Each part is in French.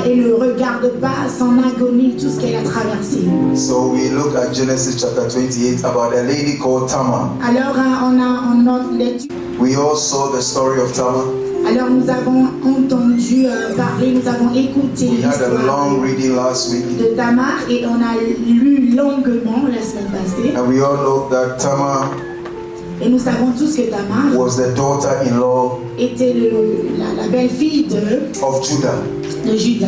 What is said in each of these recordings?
et ne regarde pas son agonie, tout ce qu'elle a traversé. So we look at Genesis chapter 28 about a lady called Tamar. Alors on a en notre lecture. We all saw the story of Tamar. Alors nous avons entendu parler, nous avons écouté We had a l'histoire long reading last week. de Tamar et on a lu longuement la semaine passée. And we all know that Tamar Et nous savons tous que Tamar was the daughter-in-law était la belle-fille of Judah. de Judas.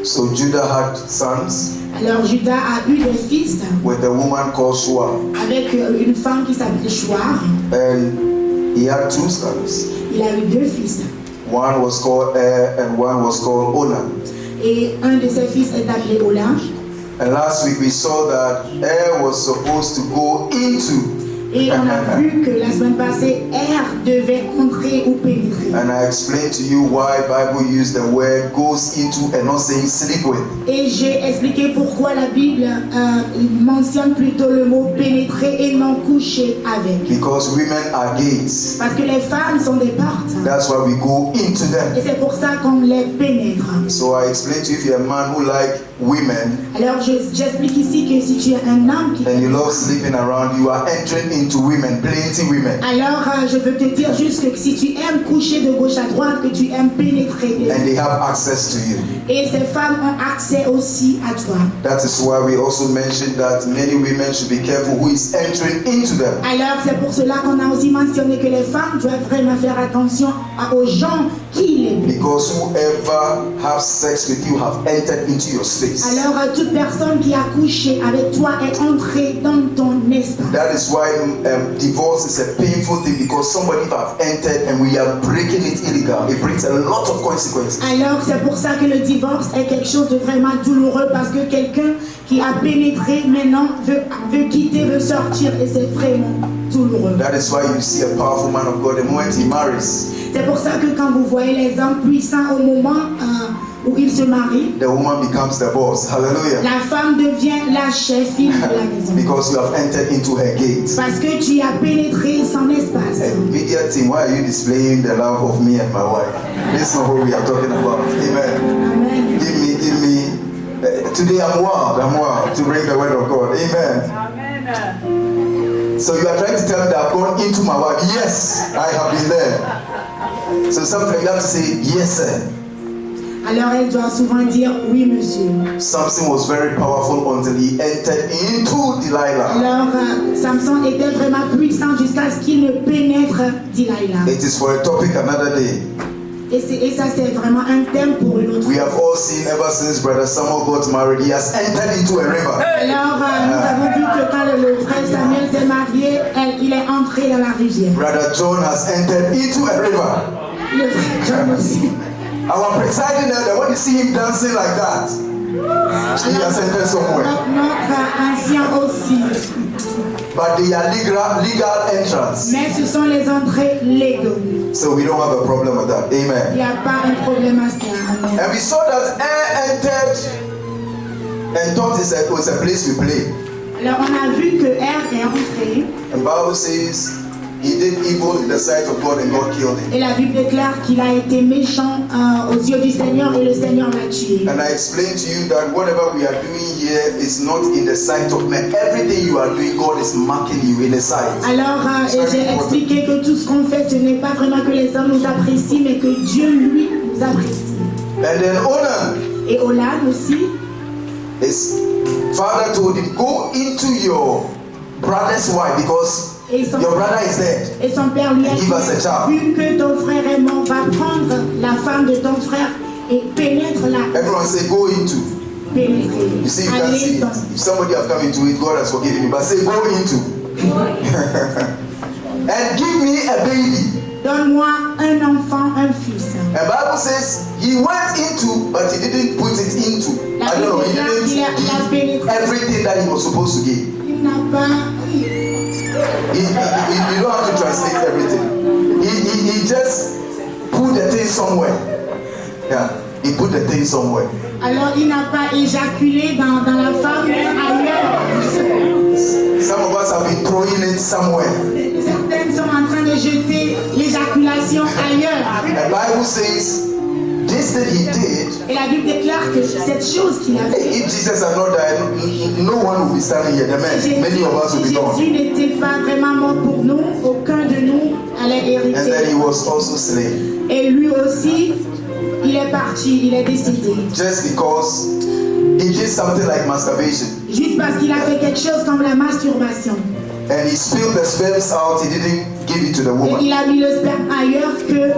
So Judah had sons Alors Judas a eu des fils with a woman called Shua. avec une femme qui s'appelait Chouar. And he had two sons. Il a eu deux fils. One was called Er and one was called Onan. Et un de ses fils est appelé Ola. And last week we saw that Er was supposed to go into. Et on a vu que la semaine passée, Er devait entrer ou pénétrer. And I explained to you why Bible used the word goes into and not saying sleep with. Et j'ai expliqué pourquoi la Bible mentionne plutôt le mot pénétrer et non coucher avec. Because women are gates. Parce que les femmes sont des portes. That's why we go into Et them. c'est pour ça qu'on les pénètre. So I explained to you if you're a man who like women Alors j'explique ici que si tu es un homme qui... and you love sleeping around, you are entering into women, plenty women. Alors je veux te dire juste que si tu aimes coucher de gauche à droite, que tu aimes pénétrer. And they have access to you. Et ces femmes ont accès aussi à toi. That is why we also mentioned that many women should be careful who is entering into them. Alors c'est pour cela qu'on a aussi mentionné que les femmes doivent vraiment faire attention aux gens qui les... Because whoever have sex with you have entered into your space. Alors toute personne qui a couché avec toi est entrée dans ton espace. That is why divorce is a painful thing, because somebody have entered and we are breaking it illegal. It brings a lot of consequences. Alors c'est pour ça que le divorce est quelque chose de vraiment douloureux, parce que quelqu'un qui a pénétré maintenant veut quitter, veut sortir, et c'est vraiment douloureux. That is why you see a powerful man of God the moment he marries. C'est pour ça que quand vous voyez les hommes puissants au moment où ils se marient, The woman becomes the boss. Hallelujah. la femme devient la chef-fille de la maison. Because you have entered into her gate. Parce que tu as pénétré son espace. And media team, why are you displaying the love of me and my wife? This is not what we are talking about. Amen. Amen. Give me. Today I'm wild to bring the word of God. Amen. Amen. So you are trying to tell me that I've gone into my wife. Yes, I have been there. So sometimes you have to say, yes, sir. Alors elle doit souvent dire oui monsieur. Samson was very powerful until he entered into Delilah. Alors Samson était vraiment puissant jusqu'à ce qu'il ne pénètre Delilah. It is for a topic another day. Et ça c'est vraiment un thème pour une autre We fois. have all seen ever since Brother Samuel got married, he has entered into a river. Alors nous avons vu que quand le frère Samuel s'est marié, il est entré dans la rivière. Brother John has entered into a river. Le frère John aussi. Our presiding elder, when you see him dancing like that, he has entered somewhere. Notre ancien aussi. But they are legal entrance. Mais ce sont les entrées légaux. So we don't have a problem with that. Il Amen. n'y a pas un problème à cela. And we saw that Er entered and thought it was a place we play. Alors on a vu que Er est entré. And Bible says he did evil in the sight of God and God killed him. Et la Bible déclare qu'il a été méchant aux yeux du Seigneur et le Seigneur l'a tué. And I explained to you that whatever we are doing here is not in the sight of men. Everything you are doing, God is marking you in the sight. Alors j'ai expliqué que tout ce qu'on fait, ce n'est pas vraiment que les hommes nous apprécient, mais que Dieu lui nous apprécie. And then Onan, Et Onan aussi, his father told him, go into your brother's wife because your brother is dead. et son père lui a Give us a dit, child. vu que ton frère est mort, va prendre la femme de ton frère et pénètre-la. Everyone say go into. Pénétrer. You see, you can Allez see it. dans. If somebody have come into it, God has forgiven you. But say go into. And give me a baby. Donne-moi un enfant, un fils. And Bible says he went into, but he didn't put it into. La I don't know. He Bible didn't dit qu'il a pénétré. give everything that he was supposed to give. Il n'a pas. You don't have to translate everything. He just put the thing somewhere. Yeah, he put the thing somewhere. Alors il n'a pas éjaculé dans la femme ailleurs. Some of us have been throwing it somewhere. Certaines sont en train de jeter l'éjaculation ailleurs. The Bible says this this thing he did, Et la Bible déclare que cette chose qu'il a fait, if Jesus had not died, no one would be standing here. The men, many of us would si be gone. Jésus n'était pas vraiment mort pour nous, aucun de nous allait And then he hériter. was also slain. Et lui aussi, il est parti, il est décédé. Just because he did something like masturbation. Juste parce qu'il a fait quelque chose comme la masturbation. And he spilled the sperms out, he didn't give it to the Et woman. il a mis le sperme ailleurs que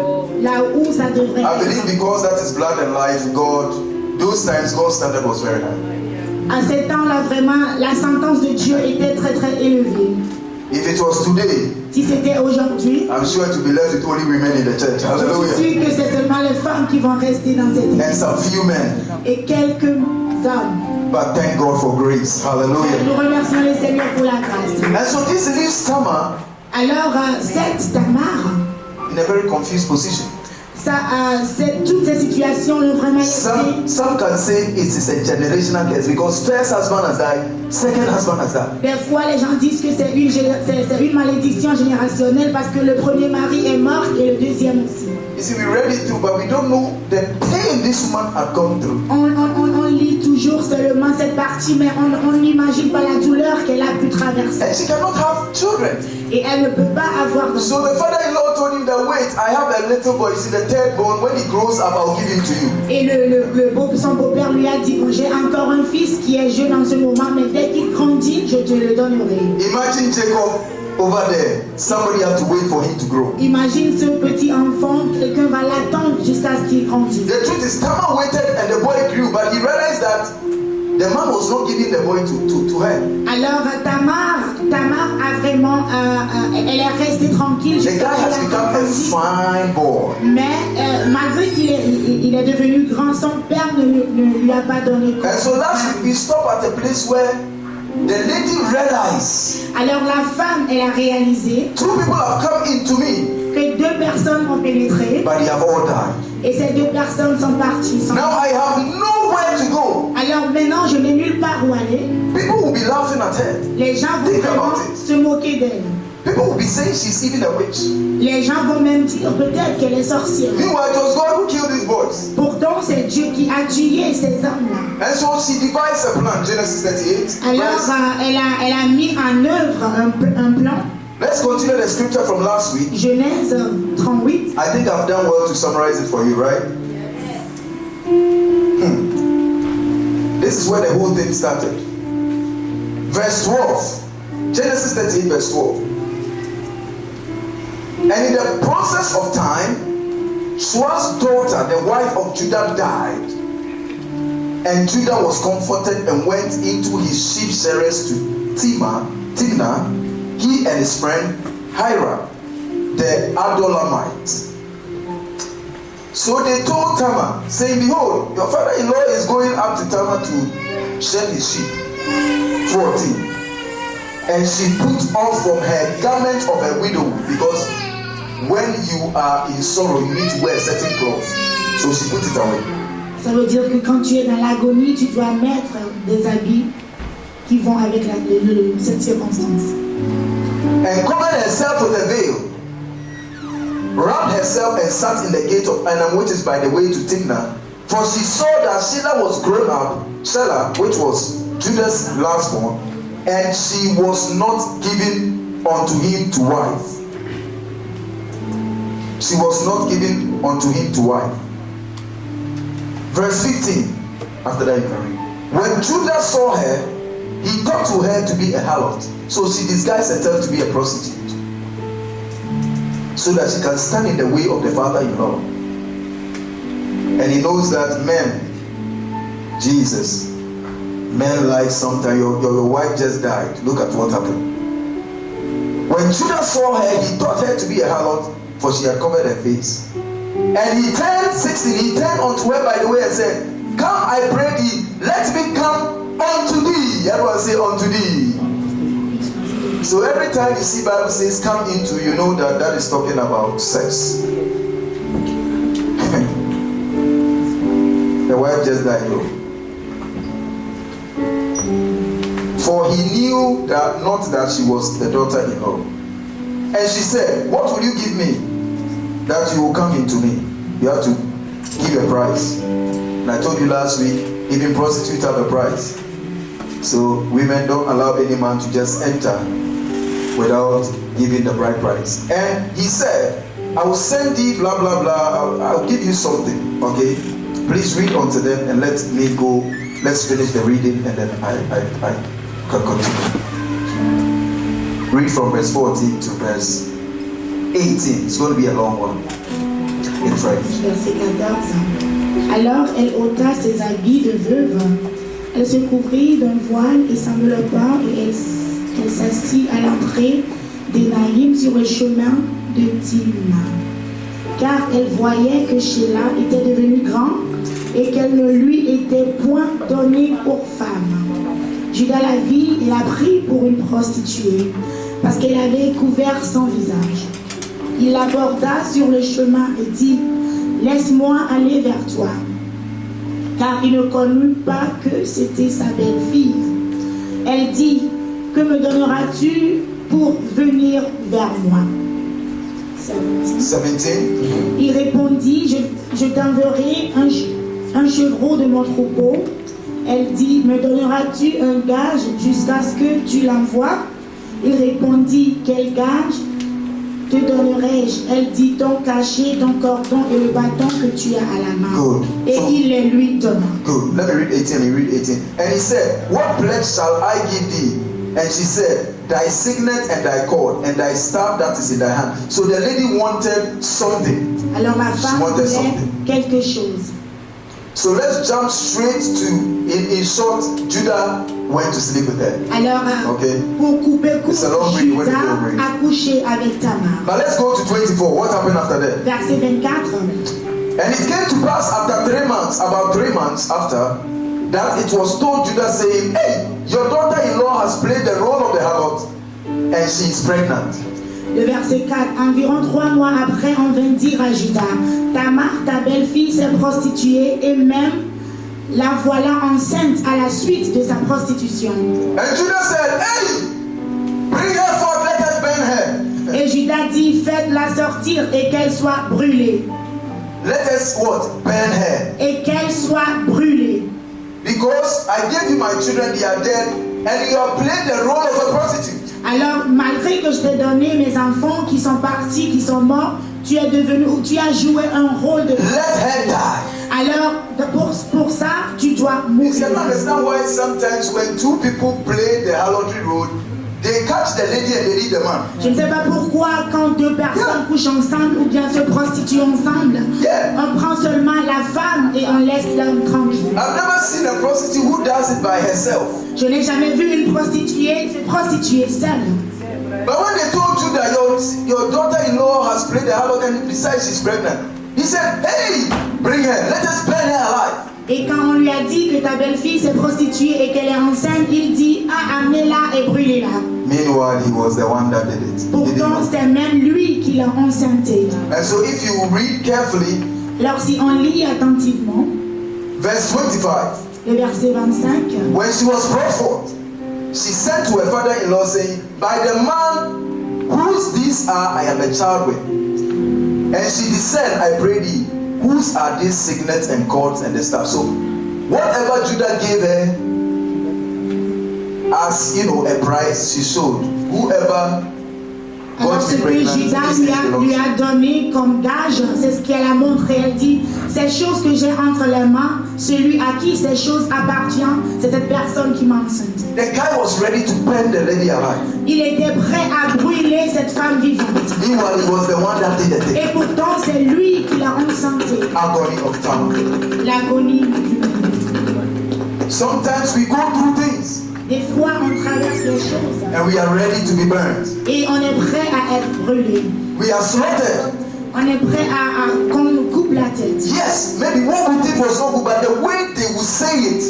là où ça devrait I believe être. because that is blood and life, those times God's standard was very high. À ces temps-là, vraiment, la sentence de Dieu était très très élevée. If it was today, Si c'était aujourd'hui, I'm sure it will be left with only women in the church. je suis Hallelujah. sûre que c'est seulement les femmes qui vont rester dans cette And église. some few men. Et quelques hommes. But thank God for grace. Hallelujah. Nous remercions le Seigneur pour la grâce. And so this leaves Tamar Alors, cette Tamar, in a very confused position. toutes ces situations l'ont vraiment laissé. Some can say it is a generational curse because first husband has died, second husband has died. Des fois, les gens disent que c'est une malédiction générationnelle parce que le premier mari est mort et le deuxième aussi. You see, we read it through, but we don't know the pain this woman had gone through. On lit toujours seulement cette partie, mais on n'imagine pas la douleur qu'elle a pu traverser. And she cannot have children. Et elle ne peut pas avoir d'enfants. So the father-in-law told him that, wait, I have a little boy, he's the third born. When he grows up, I'll give him to you. Et son beau-père lui a dit, bon, j'ai encore un fils qui est jeune en ce moment, mais dès qu'il grandit, je te le donnerai. Imagine Jacob over there. Somebody had to wait for him to grow. Imagine ce petit enfant, quelqu'un va l'attendre jusqu'à ce qu'il grandisse. The truth is, Tamar waited and the boy grew, but he realized that the man was not giving the boy to her. Alors Tamar a vraiment, elle est restée tranquille The guy jusqu'à ce has qu'il become a fine boy. Mais malgré qu'il est devenu grand, son père ne lui a pas donné. And so last week we stopped at a place where the lady realized. Alors la femme, elle a réalisé Two people have come into me, que deux personnes ont pénétré but they have all died. et ces deux personnes sont parties. Now I have nowhere to go. Alors maintenant, je n'ai nulle part où aller. People will be laughing at her. Les gens vont Think vraiment about it. se moquer d'elle. People will be saying she's even a witch. Les gens vont même dire peut-être qu'elle est sorcière. Meanwhile, it was God who killed these boys. Pourtant, c'est Dieu qui a tué ces hommes-là. And so she devised a plan, Genesis 38. Alors, elle a mis en œuvre un plan. Let's continue the scripture from last week. Genèse 38. I think I've done well to summarize it for you, right? This is where the whole thing started. Verse 12. Genesis 38, verse 12. And in the process of time, Shua's daughter, the wife of Judah, died. And Judah was comforted and went into his sheep shearers to Timnah, he and his friend Hira, the Adulamite. So they told Tamar, saying, behold, your father-in-law is going up to Tamar to shear his sheep. 14. And she put off from her garment of a widow, because when you are in sorrow, you need to wear certain clothes. So she put it away. Ça veut dire que quand tu es dans l'agonie, tu dois mettre des habits qui vont avec cette circonstance. And covered herself with a veil, wrapped herself and sat in the gate of Anam, which is by the way to Timnah. For she saw that Shelah was grown up, Shelah, which was Judah's lastborn, and she was not given unto him to wife. She was not given unto him to wife. Verse 15. After that you can read. When Judah saw her, he thought to her to be a harlot. So she disguised herself to be a prostitute, so that she can stand in the way of the father-in-law. And he knows that men, Jesus, men like sometimes your wife just died. Look at what happened. When Judah saw her, he thought her to be a harlot, for she had covered her face. And he turned 16, he turned unto her by the way and said, come, I pray thee, let me come unto thee. Everyone say unto thee. So every time you see Bible says come into, you know that is talking about sex. The wife just died though. For he knew that not that she was the daughter-in-law. And she said, what will you give me that you will come into me? You have to give a price. And I told you last week, even prostitutes have a price. So women don't allow any man to just enter without giving the bride price. And he said, I will send thee blah blah blah. I'll give you something. Okay, please read unto them and let me go. Let's finish the reading and then I can continue. Read from verse 14 to verse 18. It's going to be a long one in French. Verset 14. Alors elle ôta ses habits de veuve. Elle se couvrit d'un voile et s'enveloppa et elle s'assit à l'entrée des Naïm sur le chemin de Timna. Car elle voyait que Sheila était devenue grande et qu'elle ne lui était point donnée pour femme. Judas la vit et la prit pour une prostituée, parce qu'elle avait couvert son visage. Il l'aborda sur le chemin et dit, « Laisse-moi aller vers toi. » Car il ne connut pas que c'était sa belle-fille. Elle dit, « Que me donneras-tu pour venir vers moi ?» 17. Il répondit, je t'enverrai un chevreau de mon troupeau. Elle dit, me donneras-tu un gage jusqu'à ce que tu l'envoies? Il répondit, quel gage te donnerai-je? Elle dit, ton cachet, ton cordon et le bâton que tu as à la main. Good. Et So, il les lui donna. Good. Let me read 18. He read 18. And he said, what pledge shall I give thee? And she said, thy signet and thy cord and thy staff that is in thy hand. So the lady wanted something. Alors la femme wanted voulait something. quelque chose. So let's jump straight to, in short, Judah went to sleep with her. Alors, Okay. pour couper court, It's a long read. When you go read. Judas a couché avec Tamar. But let's go to 24. What happened after that? Verset 24. And it came to pass after 3 months, about 3 months after, that it was told Judah saying, hey, your daughter-in-law has played the role of the harlot and she is pregnant. Le verset 4. Environ 3 mois après, on vint dire à Judas, Tamar, ta belle-fille, s'est prostituée et même la voilà enceinte à la suite de sa prostitution. And Judah said, hey, bring her forth, let us burn her. Et Judas dit, faites-la sortir et qu'elle soit brûlée. Let us what? Burn her. Et qu'elle soit brûlée. Because I gave you my children, they are dead, and you have played the role of a prostitute. Alors, malgré que je t'ai donné mes enfants qui sont partis, qui sont morts, tu as joué un rôle de... Let her die. Alors, pour ça, tu dois You mourir. can understand why sometimes when two people play the harlotry role, they catch the lady and they leave the man. Je ne sais pas pourquoi, quand 2 personnes couchent ensemble ou bien se prostituent ensemble, on prend seulement la femme et on laisse l'homme tranquille. I've never seen a prostitute who does it by herself. Je n'ai jamais vu une prostituée se prostituer seule. But when they told you that your daughter-in-law has played the harlot and besides she's pregnant, he said, hey, bring her, let us burn her alive. Et quand on lui a dit que ta belle-fille s'est prostituée et qu'elle est enceinte, il dit, ah, amenez-la et brûlez-la. Meanwhile, he was the one that did it. He didn't Pourtant, know. c'est même lui qui l'a enceinté. And so if you read carefully, Alors si on lit attentivement, verse 25, le verset 25, when she was brought forth, she sent to her father-in-law saying, by the man whose these are, I am a child with. And she discerned, I pray thee, whose are these signets and cords and the stuff. So whatever Judah gave her as a price, she showed. Whoever alors ce que Judas lui a donné comme gage, c'est ce qu'elle a montré. Elle dit, ces choses que j'ai entre les mains, celui à qui ces choses appartiennent, c'est cette personne qui m'a enceinte. The guy was ready to burn the lady alive. Il était prêt à brûler cette femme vivante. Meanwhile, he was the one that did the thing. Et pourtant, c'est lui qui l'a enceintée. Agony of tongue. L'agonie humaine. Sometimes we go through things Des fois, on traverse les choses and we are ready to be burned. et on est prêt à être brûlé. We are slaughtered. On est prêt à qu'on nous coupe la tête. Yes, maybe what we did was not good, but the way they will say it,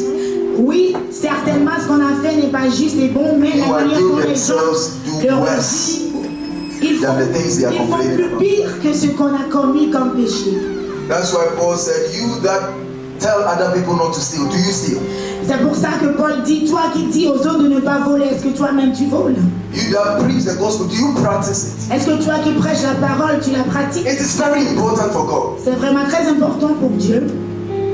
Oui, certainement ce qu'on a fait n'est pas juste et bon, mais la manière dont les gens le redisent, ils font plus pire que ce qu'on a commis comme péché. that's why Paul said, you that tell other people not to steal, do you steal? C'est pour ça que Paul dit, toi qui dis aux autres de ne pas voler, est-ce que toi-même tu voles? You that preach the gospel, do you practice it? Est-ce que toi qui prêches la parole, tu la pratiques? It is very important for God C'est vraiment très important pour Dieu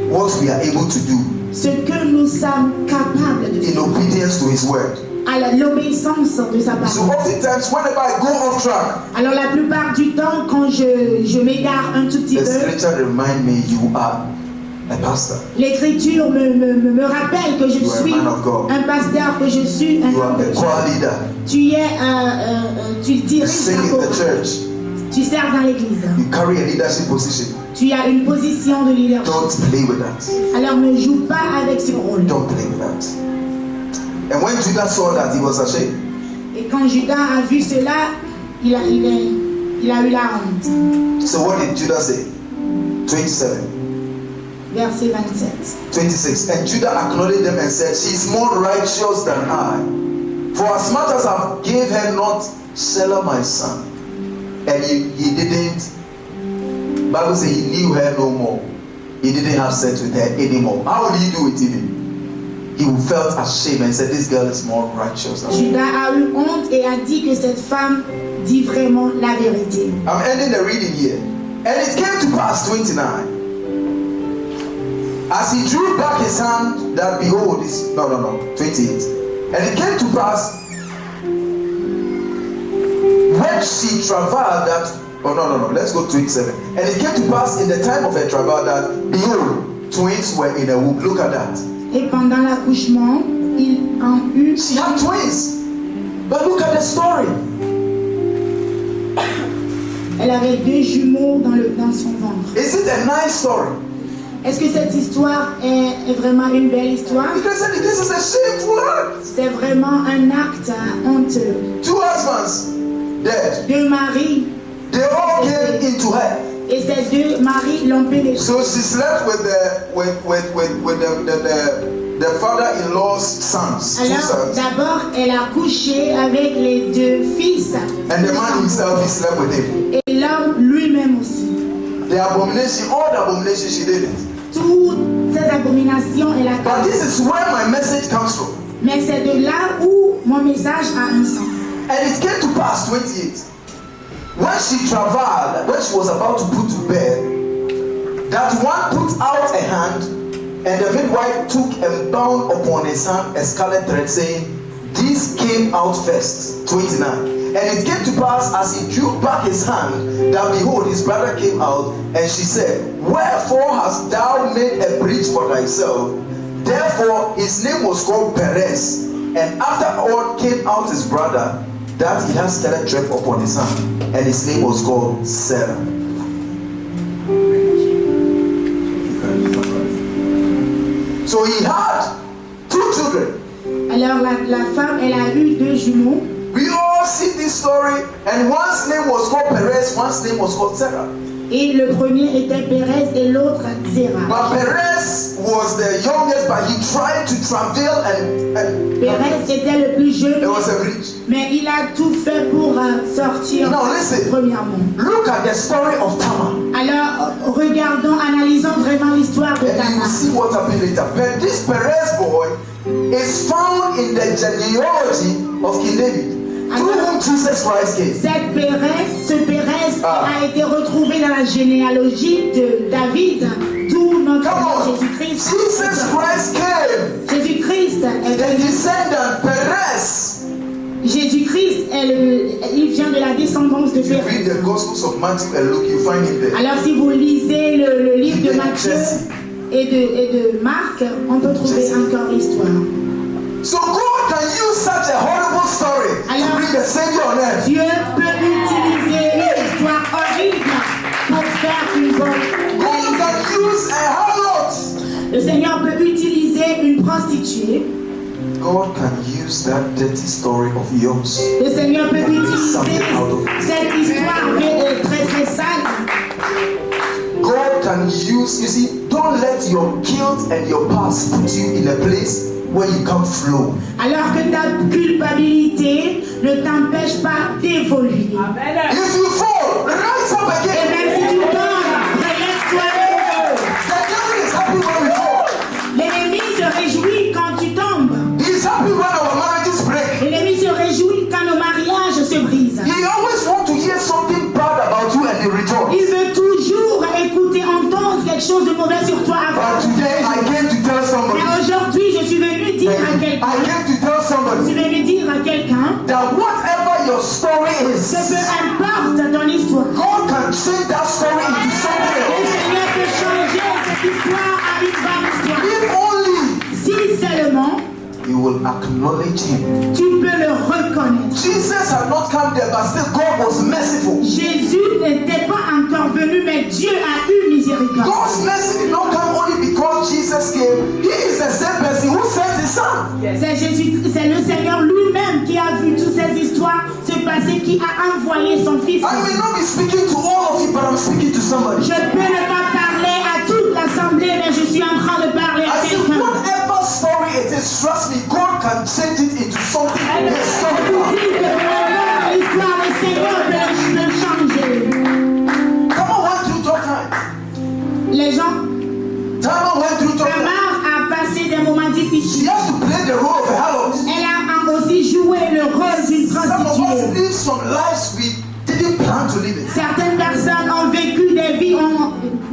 what we are able to do ce que nous sommes capables de in faire obedience to His word. à l'obéissance de sa So parole. oftentimes, whenever I go off track, Alors la plupart du temps, quand je m'égare un tout petit the peu, scripture remind me you are a pastor. l'Écriture me rappelle que je You are a suis man of God. un pasteur, que je suis un You are homme de a Dieu. choir leader. Tu es, tu You diriges sing la in the chorale. church. Tu sers dans l'église. You carry a leadership position. Tu as une position de leadership. Don't play with that. Alors ne joue pas avec ce rôle. Don't play with that. And when Judah saw that, he was ashamed. Et quand Judas a vu cela, il a eu la honte. So what did Judah say? 27. Verset 27. 26. And Judah acknowledged them and said, she is more righteous than I. For as much as I gave her not Shelah my son. And he didn't, Bible says he knew her no more. He didn't have sex with her anymore. How would he do it even? He felt ashamed and said, this girl is more righteous than me. Judas a eu honte et a dit que cette femme dit vraiment la vérité. I'm ending the reading here. And it came to pass, 29. As he drew back his hand, that behold, 28. And it came to pass, when she travailed that, let's go to 27. And it came to pass in the time of her travail that, behold, twins were in a womb. Look at that. Et pendant l'accouchement, il en eut. She had twins. But look at the story. Elle avait 2 jumeaux dans son ventre. Is it a nice story? Est-ce que cette histoire est vraiment une belle histoire? Because this is a shameful act. C'est vraiment un acte honteux. 2 husbands dead. 2 maris, They all came into her. et ces 2 maris l'ont pénétré. So she slept with the father-in-law's sons, 2 Alors sons. d'abord, elle a couché avec les 2 fils. And the man himself, he slept with him. Et l'homme lui-même aussi. The abomination, all the abomination, she did it. Toutes ces abominations, elle a But fait. this is where my message comes from. Mais c'est de là où mon message a un sens. And it came to pass, 28. When she travailed, when she was about to put to bed, that one put out a hand, and the midwife took and bound upon his hand a scarlet thread, saying, this came out first. 29. And it came to pass as he drew back his hand, that behold, his brother came out, and she said, wherefore hast thou made a breach for thyself? Therefore his name was called Perez. And after all came out his brother, that he had scarlet thread upon his hand, and his name was called Sarah. So he had 2 children. Alors la femme, elle a eu 2 jumeaux. We all see this story, and one's name was called Perez, one's name was called Sarah. Et le premier était Pérez et l'autre Zéra. But Perez was the youngest, but he tried to travail and Pérez était le plus jeune, there was a breach. mais il a tout fait pour sortir Now listen, premièrement. look at the story of Tamar, Alors regardons, analysons vraiment l'histoire de and you will Tamar. see what happened later. But this Perez boy is found in the genealogy of King David, through whom Jesus Christ came. Ce Pérez a été retrouvé dans la généalogie de David, d'où notre Come on, Jésus-Christ. Jesus Christ came. Jésus-Christ est The descendant Perez. Jésus-Christ il vient de la descendance de If you read Pérez. the Gospels of Matthew and Luke, you find him there. Alors si vous lisez le livre de Matthieu Jesse. et de Marc, on peut trouver Jesse. encore l'histoire. So God can use such a horrible story to bring the Savior on earth. Dieu peut utiliser une histoire horrible pour faire une bonne. God can use a harlot. Le Seigneur peut utiliser une prostituée. God can use that dirty story of yours. Le Seigneur peut utiliser cette histoire très très sale. God can use, you see, don't let your guilt and your past put you in a place where you can't flow. Alors que ta culpabilité ne t'empêche pas d'évoluer. Amen. If you fall, rise up Et again. même si tu tombes, relève-toi de The devil is happy when we fall. réjouit quand tu tombes. He's happy when our marriages break. Et l'ennemi se réjouit quand nos mariages se brisent. He always wants to hear something bad about you and he rejoices. Il veut toujours écouter, entendre quelque chose de mauvais sur toi But avant. today I came to tell somebody. Mais aujourd'hui, je suis venu dire à I quelqu'un, came to tell je suis somebody venu dire à quelqu'un that whatever your story que is, peu importe ton histoire, God can change that story into something le else. Seigneur peut changer cette histoire à une bonne histoire. If only Si seulement you will acknowledge him. tu peux le reconnaître. Jesus had not come there, but still God was merciful. Jésus n'était pas encore venu, mais Dieu a eu miséricorde. God's mercy did not come only because Jesus came. He is the same person who sent his son. C'est Jésus, c'est le Seigneur lui-même qui a vu toutes ces histoires se passer, qui a envoyé son Fils. I may not be speaking to all of you, but I'm speaking to somebody. Je peux ne pas parler à toute l'assemblée, mais je suis en train de parler à I said, quelqu'un. whatever story it is, trust me, God can change it into something Je vous historical. dis que vraiment, l'histoire du Seigneur peut le changer. Tamar went through tough times. Les gens, Tamar went through tough times. Tamar a passé des moments She difficiles. has to play the role of a harlot. Elle a aussi joué le rôle d'une Some of us prostituée. live some lives we didn't plan to live it. Certaines personnes ont vécu des vies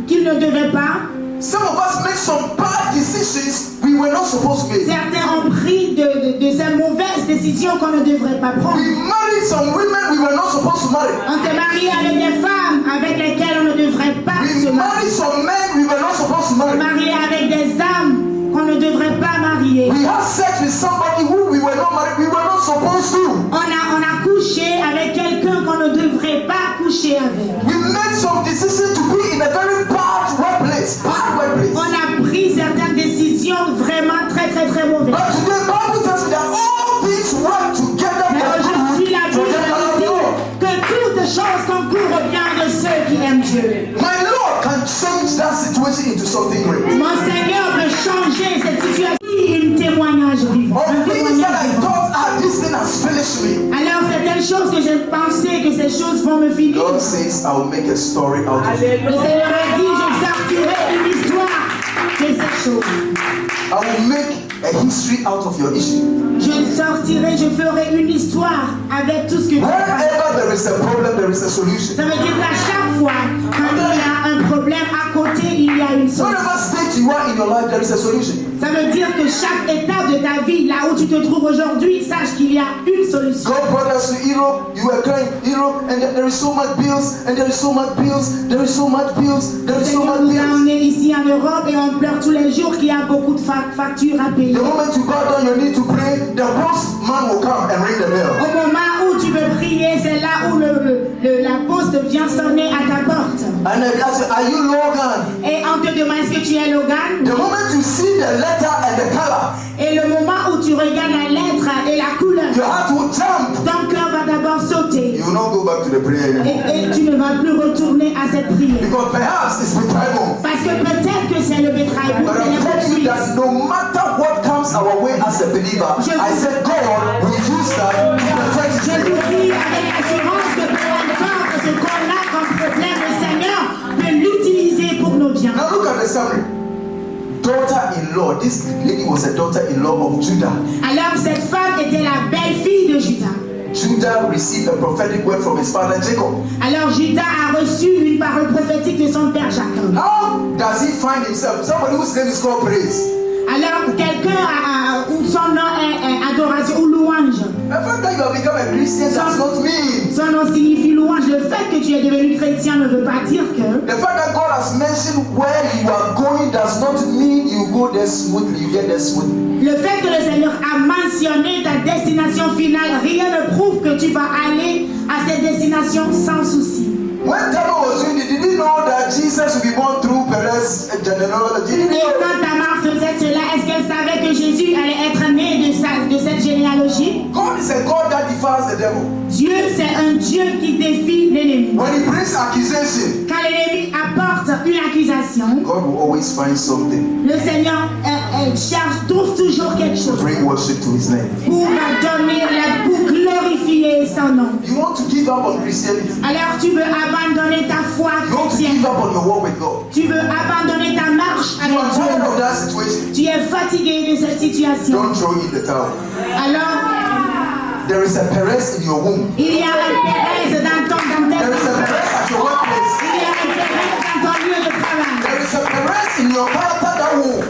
qu'ils ne devaient pas. Some of us make some bad decisions we were not supposed to make. Certains ont pris de ces mauvaises décisions qu'on ne devrait pas prendre. We married some women we were not supposed to marry. On s'est marié avec des femmes avec lesquelles on ne devrait pas se We marier. married some men we were not supposed to On s'est marry. marié avec des hommes qu'on ne devrait pas marier. We had sex with somebody who we were not married. We were not supposed to. On a couché avec quelqu'un qu'on ne devrait pas coucher avec. We made some decisions to be in a very bad workplace. Bad workplace. On a pris certaines décisions vraiment très très très mauvaises. But today, Bible tells me that all things work together Mais for aujourd'hui, good la for Bible them that love dit God. que toutes choses concourent au bien de ceux qui aiment Dieu. My Lord can change that situation into something great. Mon Seigneur peut changer cette situation. Un témoignage vivant. Or Un things that témoignage I vivant. thought, this thing has finished me. Alors certaines choses que je pensais que ces choses vont me finir. God says, I will make a story out of it. Le Seigneur a dit, je sortirai une histoire de ces choses. I will make a history out of your issue. Je sortirai, je ferai une histoire avec tout ce que tu as. Wherever there is a problem, there is a solution. Ça veut dire qu'à chaque fois, quand il y a un problème à côté, il y a une solution. Wherever state you are in your life, there is a solution. Ça veut dire que chaque étape de ta vie, là où tu te trouves aujourd'hui, sache qu'il y a une solution. God brought us to Europe. You were crying, Europe, and there is so much bills, and there is so much bills, there is so much bills, there Le is so Seigneur much nous a bills. emmenés ici en Europe et on pleure tous les jours qu'il y a beaucoup de factures à payer. The moment you bow down your knee to pray, the postman will come and ring the bell. Au moment où tu veux prier, c'est là où la poste vient sonner à ta porte. And they ask you, are you Logan? Et on te demande est-ce que tu es Logan. The moment you see the letter and the color, Et le moment où tu regardes la lettre et la couleur, your heart will jump. ton cœur va d'abord sauter. You will not go back to the prayer anymore. Et tu ne vas plus retourner à cette prière. Because perhaps it's betrayal. Parce que peut-être que c'est le bétrail, But c'est I'm le telling you bétrail. that no matter what comes our way as a believer, I said God will use that to perfect His Je will. vous dis avec assurance que peu importe ce qu'on a comme problème, le Seigneur peut l'utiliser pour nos biens. Now look at the summary. Daughter-in-law. This lady was a daughter-in-law of Judah. Alors cette femme était la belle-fille de Judas. Judah received a prophetic word from his father Jacob. Alors Judas a reçu une parole prophétique de son père Jacob. How does he find himself? Somebody whose name is called praise. Alors quelqu'un où son nom est adoration ou louange. The fact that you have become a Christian does not mean. Son nom signifie louange. Le fait que tu es devenu chrétien ne veut pas dire que. The fact that God has mentioned where you are going does not mean you go there smoothly, you get there smoothly. Le fait que le Seigneur a mentionné ta destination finale, rien ne prouve que tu vas aller à cette destination sans souci. When Tamar was doing it, did he know that Jesus would be born through Perez genealogy? Did he Et know? quand Tamar faisait cela, est-ce qu'elle savait que Jésus allait être né de cette généalogie? God is a God that defies the devil. Dieu, c'est un Dieu qui défie l'ennemi. When he brings accusation, Quand l'ennemi apporte une accusation, God will always find something le Seigneur trouve toujours quelque to chose bring worship to his name. pour glorifier son son nom. You want to give up on Christianity. Alors tu veux abandonner ta foi You want to chrétienne. give up on your walk with God. Tu veux abandonner ta marche You are avec tired of Dieu. that situation. Tu es fatigué de cette situation. Don't throw in the towel. Alors, There is a Perez in your womb. il y a un Pérez dans There is a ta Perez at your workplace. Il y a un Pérez dans ton lieu de travail. There is a Perez in your character that will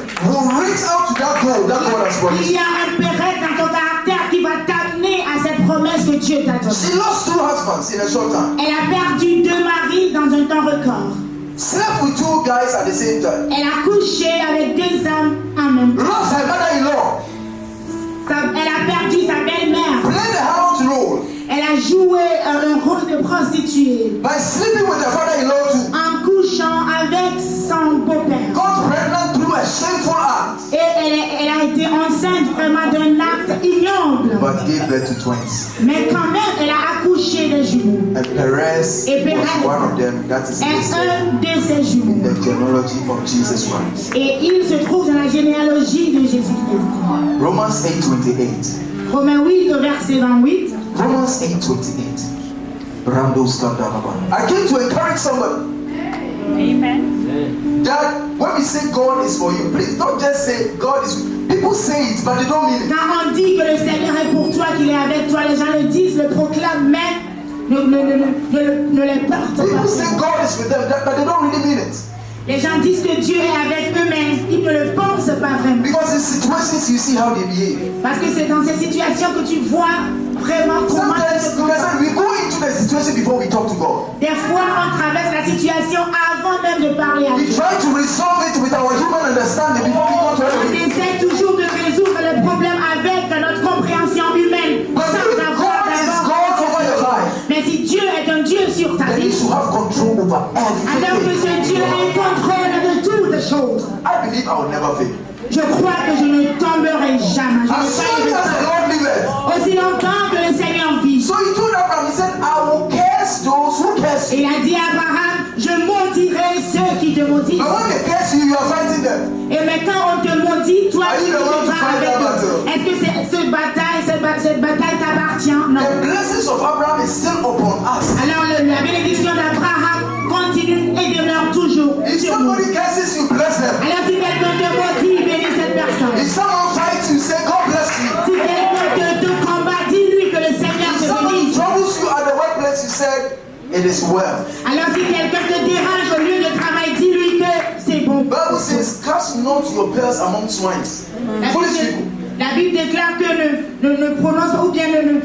reach out to that goal that God has Il promised. y a un Pérez dans ton caractère qui va t'amener à cette promesse que Dieu t'a donnée. She lost 2 husbands in a short time. Elle a perdu 2 maris dans un temps record. Slept with 2 guys at the same time. Elle a couché avec 2 hommes en même temps. Lost her mother-in-law. Elle a perdu sa belle-mère. Played the harlot role Elle a joué un rôle de prostituée by sleeping with her father-in-law too. en couchant avec son beau-père. Got pregnant through a shameful act. Et elle a été enceinte vraiment d'un acte ignoble. But gave birth to twins. Mais quand même, elle a accouché des jumeaux. And Perez Et Pérez was one of them. That is est listed un de ses in jumeaux. the genealogy of Jesus Christ. Et il se trouve dans la généalogie de Jésus-Christ. Romans 8:28. Romains 8 au verset 28. Romans 8:28. Rando Skandalaba. I came to encourage somebody Amen. that when we say God is for you, please don't just say God is. People say it, but they don't mean it. Quand on dit que le Seigneur est pour toi, qu'il est avec toi, les gens le disent, le proclament, mais ne les portent People say pas. God is with them, but they don't really mean it. Les gens disent que Dieu est avec eux, mais ils ne le pensent pas vraiment. Because in situations you see how they behave. Parce que c'est dans ces situations que tu vois vraiment comment ils se comportent. Sometimes we go into the situation before we talk to God. Des fois, on traverse la situation avant même de parler à We Dieu. try to resolve it with our human understanding before we go to On heaven. essaie toujours de résoudre le problème avec notre compréhension humaine, But sans if avoir God is d'abord. God over your life, Mais si Dieu est un Dieu sur ta then He vie, should have control over alors que ce everything. Dieu a le contrôle de toutes choses, I believe I will never fail. je crois que je ne tomberai jamais. Je As ne long as the faillirai Lord liveth. pas. Aussi longtemps que le Seigneur vit. So He told Abraham, He said, I will curse those who curse you. Il a dit à Abraham, je maudirai ceux qui te maudissent. But when they curse you, you are fighting them. Et mais quand on te maudit, toi Are tu you te the one to bats fight avec that eux. battle? Est-ce que cette bataille t'appartient? Non. The blessings of Abraham is still upon us. Alors la bénédiction d'Abraham continue et demeure toujours If sur nous. somebody curses you, bless them. Alors si quelqu'un te maudit, bénis cette personne. If someone fights you, say God bless you. Si quelqu'un te combat, dis-lui que le Seigneur If te somebody bénisse. troubles you at the workplace, you said, it is well. Alors si quelqu'un te dérange au lieu de travail, dis-lui que c'est bon. Bible says, cast not your pearls among swines. Foolish people. La Bible déclare que ne prononce ou bien ne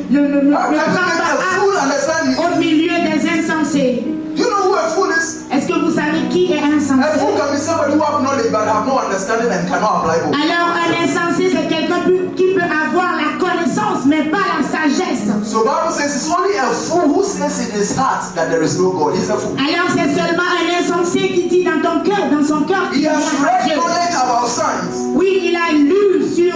How can you make a fool parle understand you? pas au milieu des insensés. Do you know who a fool is? Est-ce que vous savez qui est A insensé? fool can be somebody who have knowledge but have no understanding and cannot apply both. Alors un insensé, c'est quelqu'un qui peut avoir la connaissance, mais pas la sagesse. So Bible says it's only a fool who says in his heart that there is no God. He's a fool. Alors c'est seulement un insensé qui dit dans ton cœur, dans son cœur, He qu'il y a has read Dieu. knowledge about science. Oui, il a lu sur...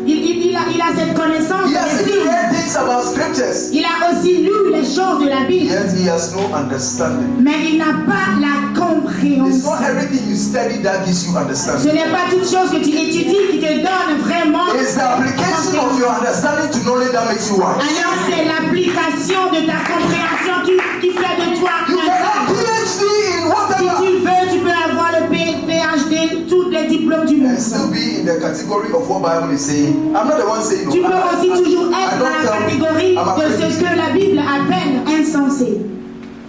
il a cette connaissance He has des signes. read things about scriptures. Il a aussi lu les choses de la Bible. Yet he has no understanding. Mais il n'a pas la It's compréhension. not everything you study that gives you Ce understanding. n'est pas toute chose que tu étudies qui te donne vraiment. It's the application of your understanding to knowledge that makes you wise. Alors c'est l'application de ta compréhension qui fait de toi You un can have sage. PhD in Si whatever tu veux, tu peux avoir le PhD, tous les diplômes du monde. and still be in the category of what Bible is saying. I'm not the one saying no. Tu peux aussi toujours I être don't dans la tell- catégorie I'm a de ce Christian. que la Bible appelle insensé.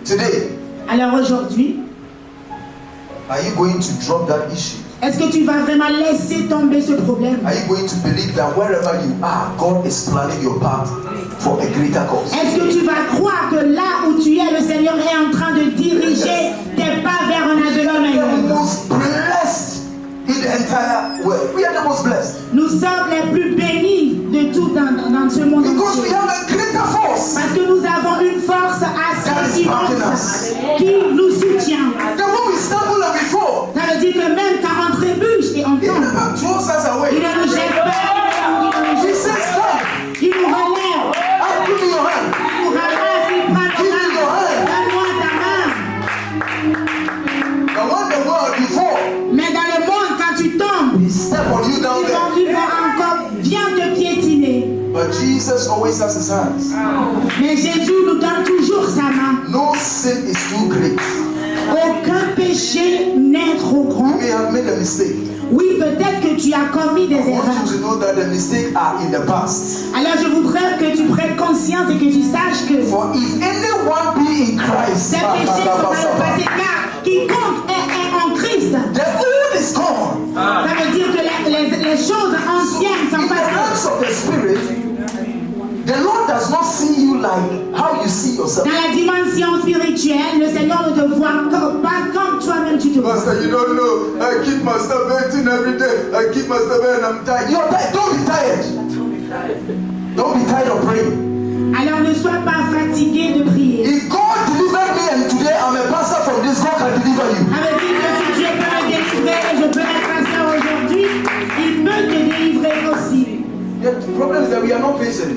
Today, Alors aujourd'hui, are you going to drop that issue? est-ce que tu vas vraiment laisser tomber ce problème? Are you going to believe that wherever you are, God is planning your path for a greater cause? Est-ce que tu vas croire que là où tu es, le Seigneur est en train de diriger tes pas vers un avenir We are the meilleur? most blessed in the entire world. We are the most blessed Nous sommes les plus bénis de tout dans ce monde because we entier. have a greater force Parce que nous avons une force assez immense qui nous soutient. than when we stumble and we fall. Ça veut dire que même quand on trébuche et on He tombe, never throws us il away. ne nous jette pas, He says, come, il nous relève, I'll give you your hand. il nous ramasse, il prend nos mains. Donne-moi ta main. But when the world you fall, Mais dans le monde, quand tu tombes, he step on you down there. ils vont encore bien te piétiner. But But Jesus always has his hands. Mais Jésus nous donne toujours sa main. No sin is too great. Aucun péché n'est trop grand. You may have made a mistake. Oui, peut-être que tu as commis des I want erreurs. you to know that the mistakes are in the past. Alors je voudrais que tu prennes conscience et que tu saches que For if anyone be in Christ, ces péchés sont dans le passé, car quiconque est en Christ, the old is gone. ça veut dire que les choses anciennes So, sont in the realms passées. of the spirit, the Lord does not see you like how you see yourself. Dans la dimension spirituelle, le Seigneur ne te voit pas comme toi-même tu te vois. Pastor, you don't know. I keep masturbating every day. I keep masturbating. I'm tired. You're tired. Don't be tired. Don't be tired of praying. Alors ne sois pas fatigué de prier. If God delivered me and today I'm a pastor from this, God can deliver you. Avec dit que si Dieu peut me délivrer et je peux être pasteur aujourd'hui, il peut te délivrer aussi. The problem is that we are not patient.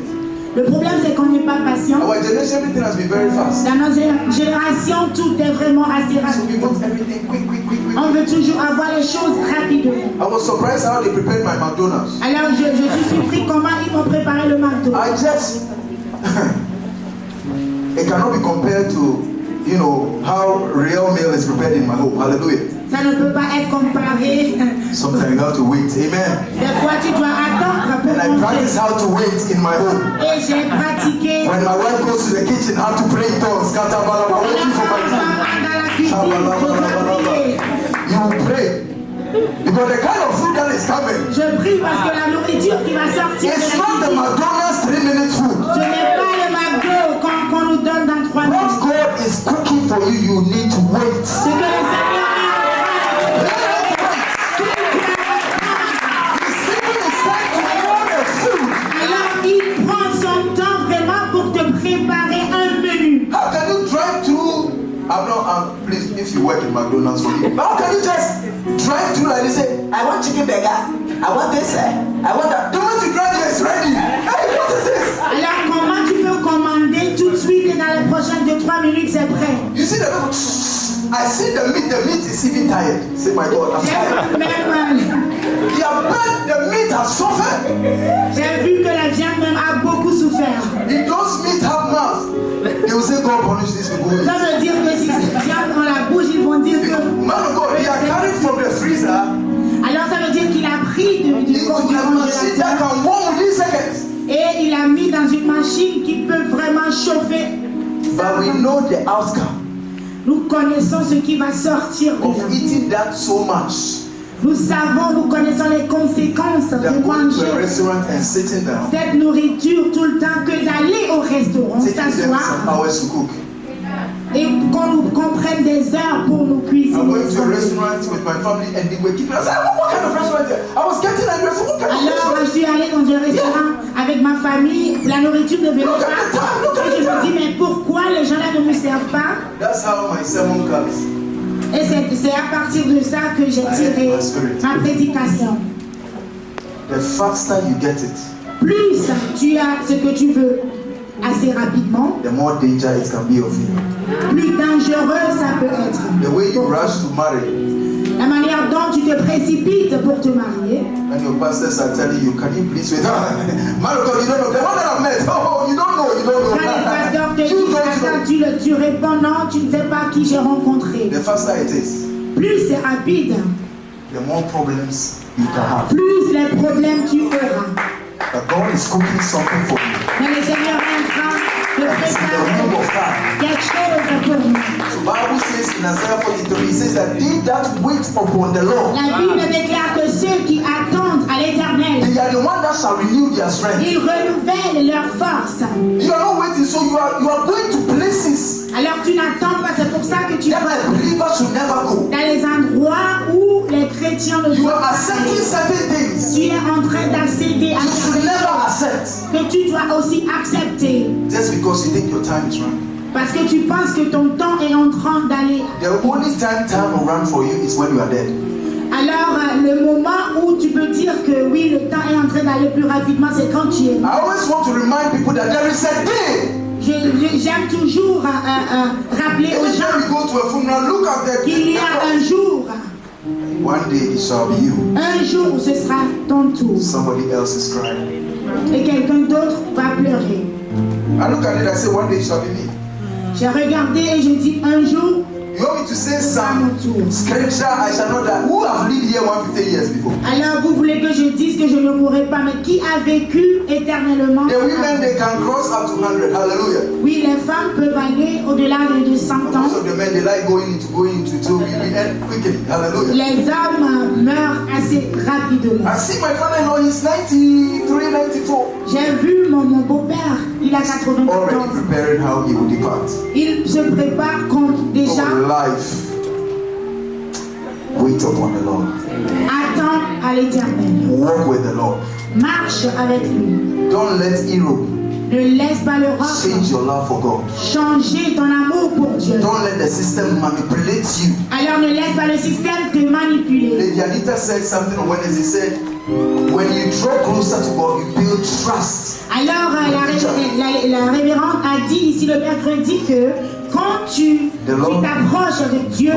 Le problème c'est qu'on n'est pas patient. Our generation, everything has been very fast. Dans notre génération, tout est vraiment assez So we rapide. want everything quick. On veut toujours avoir les choses rapidement. I was surprised how they prepared my McDonald's. Alors je suis surpris comment ils m'ont préparé le McDo. I just it cannot be compared to, you know, how real meal is prepared in my home. Hallelujah. Ça ne peut pas être comparé. Sometimes you have to wait. Amen. Des fois tu dois attendre pour And I practice manger. how to wait in my home. Et j'ai pratiqué. When my wife goes to the kitchen, I have to pray in tongues. Katabalaba, waiting for my food. Dans la cuisine, je dois prier. You will pray. Because the kind of food that is coming, Je prie parce que la nourriture qui va sortir de it's la not the cuisine, McDonald's 3-minute food. ce n'est pas le McDo qu'on nous donne dans 3 What minutes. God is cooking for you, you need to wait. Ce que le Seigneur He's saving his time to warm the food. alors il prend son temps vraiment pour te préparer un menu. How can you drive through? Please, if you work in McDonald's for me, how can you just drive through and say, I want chicken burger, I want this, I want that. The moment you drive there, it's ready. Hey, what is this? Alors comment tu peux commander tout de suite et dans les prochaines 2-3 minutes c'est prêt? You see the people, I see the meat is even tired. Say, my God, I'm tired. They have burnt, the meat has suffered. J'ai vu que la viande même a beaucoup souffert. If those meat have mouth, they will say, God punish these people. Ça veut dire que si cette viande dans la bouche, ils vont dire que... Man of God, they are carried from the freezer Alors ça veut dire qu'il a pris du into the machine that congélateur can warm within seconds. et il a mis dans une machine qui peut vraiment chauffer. But we know the outcome Nous connaissons ce qui va sortir de of là. eating that so much. Nous savons, nous connaissons les conséquences That de going to a manger restaurant and sitting down, cette nourriture tout le temps que d'aller au restaurant, taking them some s'asseoir hours to cook. et qu'on prenne des heures pour nous I cuisiner. went to a restaurant with my family and they were keeping. I said, what kind of restaurant is that? I was getting angry. I said, what kind of Alors, restaurant? je suis allée dans un restaurant avec ma famille, la nourriture ne venait pas. Et je me dis, mais pourquoi les gens là ne me servent pas? That's how my sermon comes. Et c'est à partir de ça que j'ai tiré ma prédication. The faster you get it, Plus tu as ce que tu veux assez rapidement, the more danger it can be of you. plus dangereux ça peut être. The way you rush to marry, La manière dont tu te précipites pour te marier, when your pastors are telling you, can you please wait? Man of God, you don't know. The one that I've met, oh, you don't know, you don't know. quand les pasteurs te You disent, don't attends, tu réponds non, tu ne sais pas qui j'ai rencontré. know. The faster it is, Plus c'est rapide, the more problems you can have. plus les problèmes tu auras. But God is cooking something for you. Mais le Seigneur est en train de It's in the préparer womb of time. quelque chose pour nous. So Bible says in Isaiah 43, it says that they that wait upon the Lord, La Bible déclare que ceux qui attendent à l'Éternel, they are the one that shall renew their strength. ils renouvellent leur force. You are not waiting, so you are going to places Alors tu n'attends pas, c'est pour ça que tu that vas a believer should never go. dans les endroits où les chrétiens ne You doivent are pas accepting aller. certain things Tu es en train d'accéder à you should certaines never choses accept que tu dois aussi accepter. just because you think your time is running. Parce que tu penses que ton temps est en train d'aller. The only time will run for you is when you are dead. Alors le moment où tu peux dire que oui, le temps est en train d'aller plus rapidement, c'est quand tu es. I always want to remind people that there is a day. J'aime toujours rappeler aux Every time gens you go to a funeral, look at qu'il y a un the jour, one day it shall be you. un jour où ce sera ton tour. tour. Somebody else is crying. Et quelqu'un d'autre va pleurer. I look at it, I say, one day it shall be me. J'ai regardé et je dis un jour, You want me to say c'est à mon some tour. scripture? I shall not die. Who have lived here 150 years before? Alors vous voulez que je dise que je ne mourrai pas, mais qui a vécu éternellement? The women, they can cross up to 100. Hallelujah. Oui, les femmes peuvent aller au-delà de 100 ans. Most of the men, they like going into so we end quickly. Hallelujah. Les hommes meurent assez rapidement. I see my father-in-law, he's 93, 94. J'ai vu mon beau-père, il a 94 Already ans. preparing how he will depart. Il se prépare comme déjà For life. Wait upon the Lord. attend à l'éternel. Walk with the Lord. Marche avec lui. Don't let Europe Ne laisse pas l'Europe change your love for God. changer ton amour pour Dieu. Don't let the system manipulate you. Alors ne laisse pas le système te manipuler. Lady Anita said something on Wednesday. She said, when you draw closer to God, you build trust. Alors la révérende a dit ici le mercredi que quand tu t'approches de Dieu,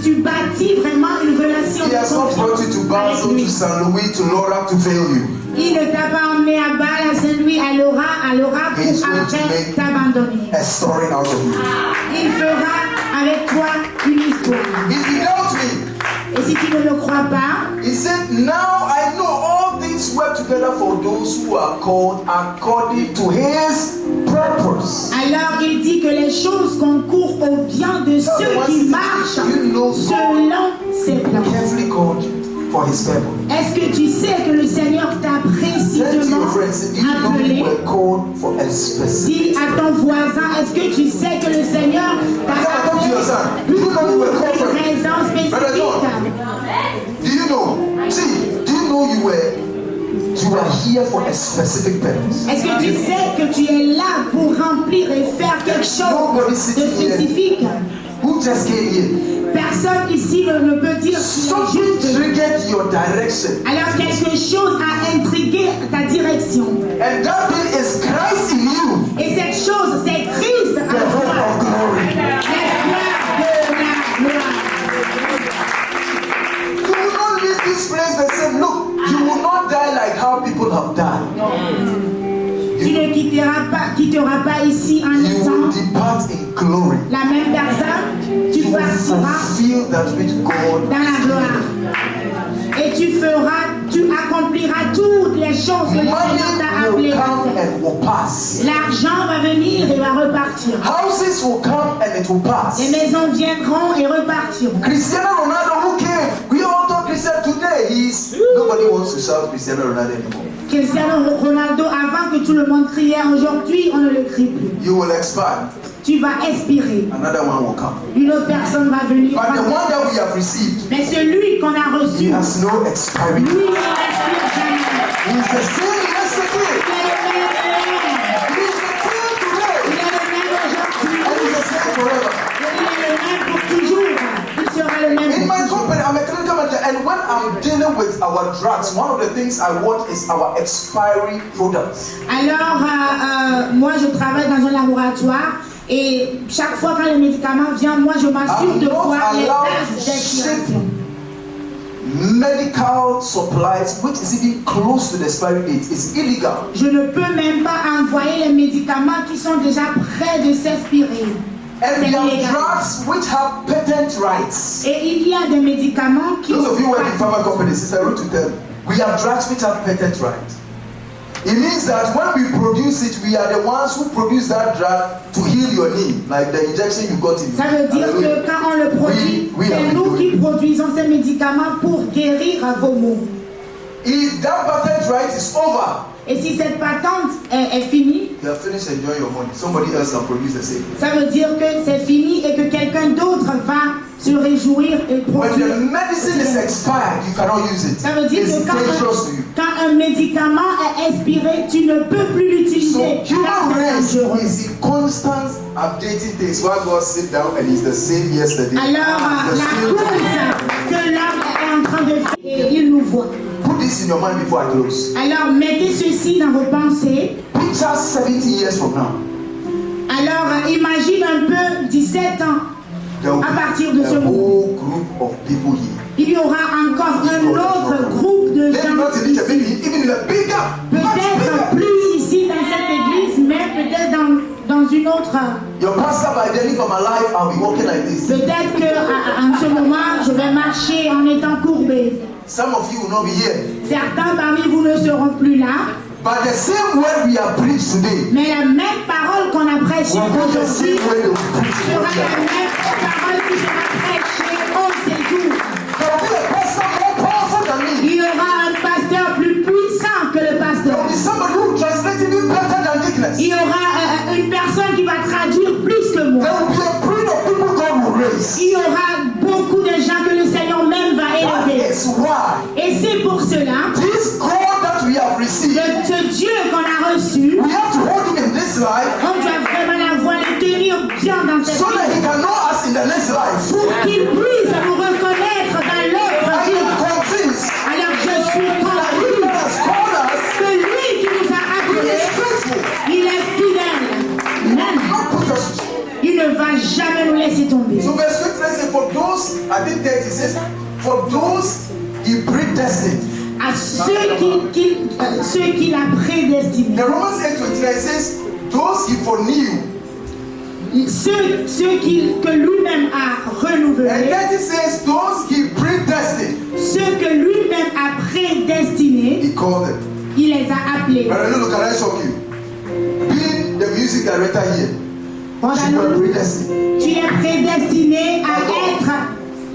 tu bâtis vraiment une relation He has de not brought you to confiance Basel, avec lui. to St. Louis, to Laura to fail you. Il ne t'a pas emmené à Bâle, à Saint-Louis, à Laura He's pour going to après make t'abandonner. a story out of you. Il fera avec toi une histoire. If you doubt me, Et si tu ne le crois pas, he said, now I know all things work together for those who are called according to his purpose. alors il dit que les choses concourent au bien de ceux qui marchent selon ses plans. Carefully called for his purpose. Est-ce que tu sais que le Seigneur t'a Tell to précisément your friends, do you know you appelé? were called for a specific? Dis à ton voisin, est-ce que tu sais que le Seigneur t'a Come to your appelé son. Do you know you were called pour for une it? raison Brother John, spécifique? do you know? See, do you know you are here for a specific purpose? Est-ce que tu sais que tu es là pour remplir et faire quelque chose de spécifique? Who just came here? Personne ici ne peut dire qu'il est Something juste. triggered your direction. Alors quelque chose a intrigué ta direction. And that thing is Christ in you. Et cette chose, c'est Christ en The hope toi. of glory. L'espoir de la gloire. You will not leave this place the same. Look, you will not die like how people have died. Tu ne quitteras pas ici en You will étant depart in glory. la même personne. Tu You will partiras fulfill that which God dans la gloire. Et tu accompliras toutes les choses que le Seigneur t'a money appelé will à come faire. and will pass. L'argent va venir et va repartir. Houses will come and it will pass. Les maisons viendront et repartiront. Cristiano Ronaldo, who came? We all talk Cristiano today. Nobody wants to shout Cristiano Ronaldo anymore. Cristiano Ronaldo, avant que tout le monde criait, aujourd'hui on ne le crie plus. You will expire. Tu vas expirer. Another one will come. Une autre personne va venir. But the one that we have received, Mais celui qu'on a reçu, he has no expiry. lui, il n'expire jamais. He is the same yesterday. Il est le même He is the same today. aujourd'hui. Il est le même aujourd'hui. And he is the same forever. Il est le même pour toujours. Il sera le même In pour my toujours. company, I'm a clinical manager, and when I'm dealing with our drugs, one of the things I want is our expiry products. Alors, moi, je travaille dans un laboratoire et chaque fois quand les médicaments viennent, moi, je m'assure I'm de not voir les allowed dates to d'expiration. Medical supplies, which is even close to the expiry date, is illegal. Je ne peux même pas envoyer les médicaments qui sont déjà près de s'expirer. And C'est we have illégal. drugs which have patent rights. Et il y a des médicaments qui Those of you who work in sont pharma companies, Sister Ruth to tell you, we have drugs which have patent rights. It means that when we produce it, we are the ones who produce that drug to heal your knee, like the injection you got in. Ça veut dire que quand on le produit, c'est nous qui produisons ces médicaments pour guérir vos maux. If that patent right is over, Et si cette patente est finie, you have finished enjoying your money. Somebody else can produce the same. ça veut dire que c'est fini et que quelqu'un d'autre va se réjouir et When produire. the medicine is expired, you cannot use it. Ça veut dire It's que dangerous to you. quand un médicament est expiré, tu ne peux plus So l'utiliser. human Car c'est race dangereux. is in constant updating things. While God sit down and he's the same yesterday. Alors, the la same course today. que l'homme est en train de faire, et il nous voit. Put this in your mind before I close. Alors, mettez ceci dans vos pensées. Picture 70 years from now. Alors, imagine un peu 17 ans. There will À partir be de ce a moment. whole group of people here. Il y aura encore un autre groupe de Let me gens Your pastor, by the end of my life, I'll be walking like this. Peut-être qu'en ce moment, je vais marcher en étant courbé. Some of you will not be here. Certains parmi vous ne seront plus là. But the same word we have preached today Mais la même parole qu'on a prêchée will be the aujourd'hui same word they will preach sera la tomorrow. même parole qui sera prêchée au séjour. There will be a pastor more powerful than me. Il y aura un pasteur plus puissant que le There pasteur. will be somebody who will translate even better than Dickness. Il y aura une personne qui va traduire plus que moi. There will be a breed of people God will raise. Il y aura beaucoup de gens que le Seigneur même va That élever. is why Et c'est pour cela this God that we have received, que ce Dieu qu'on a reçu, we have to hold him in this life on doit vraiment l'avoir et tenir bien dans cette so that he vie can know us in the next life. pour qu'il puisse nous reconnaître dans l'autre I vie. am convinced Alors je suis that he convaincu that has called us, que lui qui nous a he appelés, is faithful. il est fidèle. Même, Not put us to shame. il ne va jamais nous laisser tomber. So verse 15 says, for those, I think 30 says, for those he predestined. À ceux qu'il a prédestinés. The Romans 8:29 says, those he foreknew. Ceux que lui-même a And renouvelés, 30 says, those he predestined. ceux que lui-même a prédestinés, He called them. il les a appelés. But look, can I shock you? Being the music director here, you were Regarde-nous, predestined. tu es prédestiné à être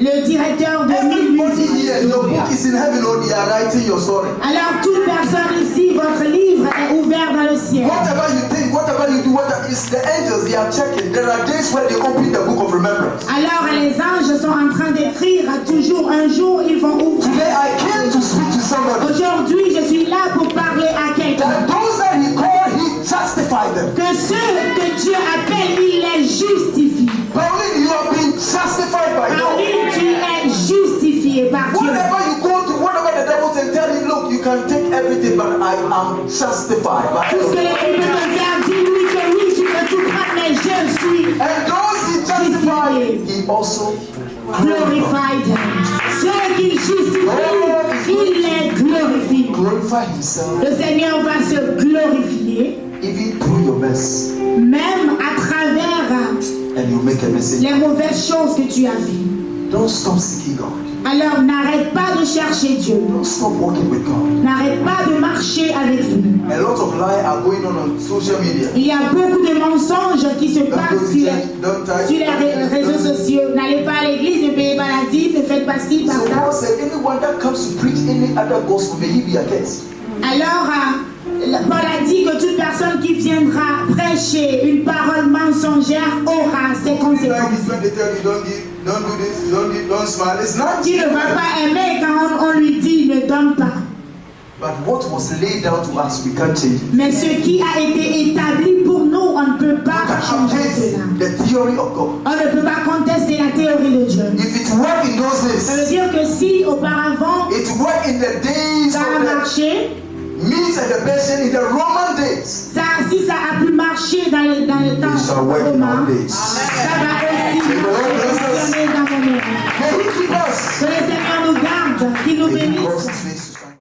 le directeur de 1000 Everybody here, your musiques. book is in heaven, or they are writing your story. Alors toute personne ici, votre livre est ouvert dans le ciel. Whatever you think, whatever you do, whatever is the angels, they are checking. There are days when they open the book of remembrance. Alors les anges sont en train d'écrire toujours un jour, ils vont ouvrir. Today I came to speak to somebody. Aujourd'hui, je suis là pour parler à quelqu'un. That those that he called, he justified them. Que ceux que Dieu appelle, il les justifie. Pauline, you have been justified by God. Pauline, tu es justifié par Dieu. Whatever you go to, whatever the devil says, tell him, look, you can take everything, but I am justified by Tout ce que God. l'ennemi peut te faire, dis-lui que oui, tu peux tout prendre, mais je suis And those he justified, he also glorified. Ceux qu'il justifie, il les glorifie. glorify himself Le Seigneur va se glorifier, even through your mess, même à travers and you make a message. les mauvaises choses que tu as vues. Don't stop seeking God. Alors n'arrête pas de chercher Dieu. Don't stop walking with God. N'arrête pas de marcher avec lui. A lot of lies are going on social media. Il y a beaucoup de mensonges qui se passent sur les réseaux sociaux. N'allez pas à l'église, ne payez pas la dîme, ne faites pas ci, pas So Paul ça. said, anyone that comes to preach any other gospel, may he be accursed. Alors, Paul a dit que toute personne qui viendra prêcher une parole mensongère aura ses Like conséquences. it's when they tell you, don't give, don't do this, don't give, don't smile. It's not. Tu ne vas pas aimer quand on lui dit ne donne pas. But what was laid down to us, we can't change it. Mais ce qui a été établi pour nous, on ne peut You pas can changer against cela. the theory of God. On ne peut pas contester la théorie de Dieu. If it worked in those Ça veut days, dire que si auparavant it worked in the days ça a of the marché, meat and the passion in the Roman days. si ça a pu marcher dans le temps It shall work in romain, our days. ça va aussi fonctionner